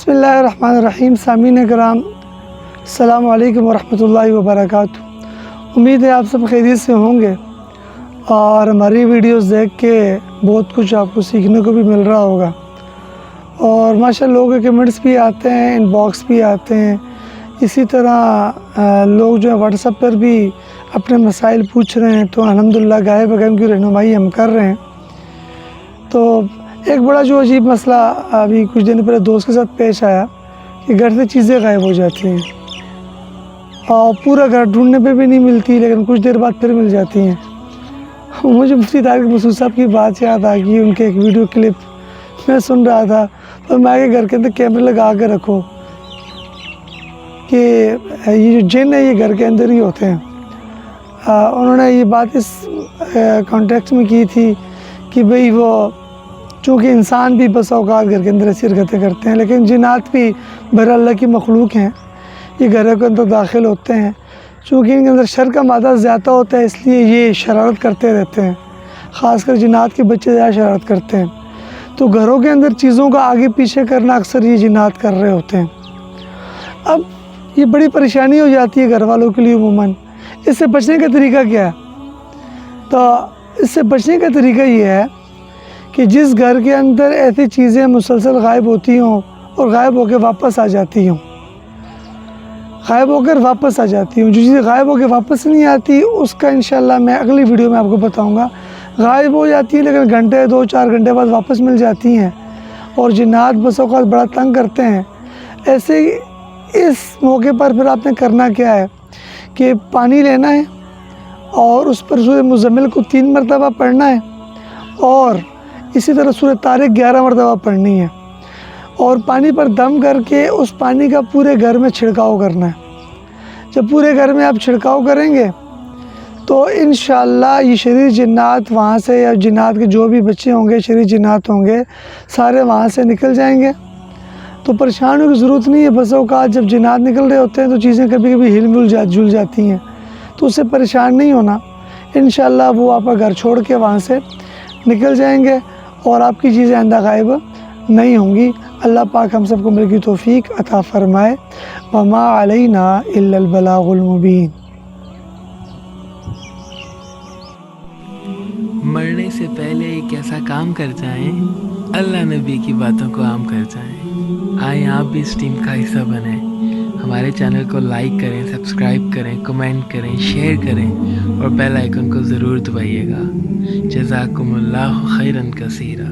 بسم اللہ الرحمن الرحیم. سامعین کرام السلام علیکم ورحمۃ اللہ وبرکاتہ. امید ہے آپ سب خیریت سے ہوں گے اور ہماری ویڈیوز دیکھ کے بہت کچھ آپ کو سیکھنے کو بھی مل رہا ہوگا. اور ماشاءاللہ لوگوں کے کمنٹس بھی آتے ہیں, ان باکس بھی آتے ہیں. اسی طرح لوگ جو ہے واٹس ایپ پر بھی اپنے مسائل پوچھ رہے ہیں, تو الحمدللہ غائب کی رہنمائی ہم کر رہے ہیں. تو ایک بڑا جو عجیب مسئلہ ابھی کچھ دن پہلے دوست کے ساتھ پیش آیا کہ گھر سے چیزیں غائب ہو جاتی ہیں اور پورا گھر ڈھونڈنے پہ بھی نہیں ملتی, لیکن کچھ دیر بعد پھر مل جاتی ہیں. مجھے مفتی صاحب کی بات یاد آ گئی. ان کے ایک ویڈیو کلپ میں سن رہا تھا, تو میں کہ گھر کے اندر کیمرے لگا کے رکھو کہ یہ جو جن ہے یہ گھر کے اندر ہی ہوتے ہیں. انہوں نے یہ بات اس کانٹیکسٹ میں کی تھی کہ بھئی وہ چونکہ انسان بھی بس اوقات گھر کے اندر ایسی حرکتیں کرتے ہیں, لیکن جنات بھی بہر اللہ کی مخلوق ہیں, یہ گھروں کے اندر داخل ہوتے ہیں. چونکہ ان کے اندر شر کا مادہ زیادہ ہوتا ہے, اس لیے یہ شرارت کرتے رہتے ہیں. خاص کر جنات کے بچے زیادہ شرارت کرتے ہیں. تو گھروں کے اندر چیزوں کا آگے پیچھے کرنا اکثر یہ جنات کر رہے ہوتے ہیں. اب یہ بڑی پریشانی ہو جاتی ہے گھر والوں کے لیے عموماً. اس سے بچنے کا طریقہ کیا ہے؟ تو اس سے بچنے کا طریقہ یہ ہے کہ جس گھر کے اندر ایسی چیزیں مسلسل غائب ہوتی ہوں اور غائب ہو کے واپس آ جاتی ہوں, غائب ہو کر واپس آ جاتی ہوں, جو چیزیں غائب ہو کے واپس نہیں آتی اس کا انشاءاللہ میں اگلی ویڈیو میں آپ کو بتاؤں گا. غائب ہو جاتی ہیں لیکن گھنٹے 2-4 گھنٹے بعد واپس مل جاتی ہیں اور جنات بس اوقات بڑا تنگ کرتے ہیں. ایسے ہی اس موقع پر پھر آپ نے کرنا کیا ہے کہ پانی لینا ہے اور اس پر سورہ مزمل کو 3 مرتبہ پڑھنا ہے, اور اسی طرح سورہ طارق 11 مرتبہ پڑھنی ہے, اور پانی پر دم کر کے اس پانی کا پورے گھر میں چھڑکاؤ کرنا ہے. جب پورے گھر میں آپ چھڑکاؤ کریں گے تو انشاءاللہ یہ شریر جنات وہاں سے, یا جنات کے جو بھی بچے ہوں گے شریر جنات ہوں گے, سارے وہاں سے نکل جائیں گے. تو پریشان ہونے کی ضرورت نہیں ہے. بس اوقات جب جنات نکل رہے ہوتے ہیں تو چیزیں کبھی کبھی ہل مل جل جاتی ہیں, تو اس سے پریشان نہیں ہونا. انشاءاللہ وہ آپ کا گھر چھوڑ کے وہاں سے نکل جائیں گے اور آپ کی چیزیں آئندہ غائب نہیں ہوں گی. اللہ پاک ہم سب کو مل کی توفیق عطا فرمائے. وما علینا الا البلاغ المبین. مرنے سے پہلے ایک ایسا کام کر جائیں, اللہ نبی کی باتوں کو عام کر جائیں. آئیں آپ بھی اس ٹیم کا حصہ بنیں. ہمارے چینل کو لائک کریں, سبسکرائب کریں, کمنٹ کریں, شیئر کریں اور بیل آئیکن کو ضرور دبائیے گا. جزاکم اللہ خیرا کثیرا.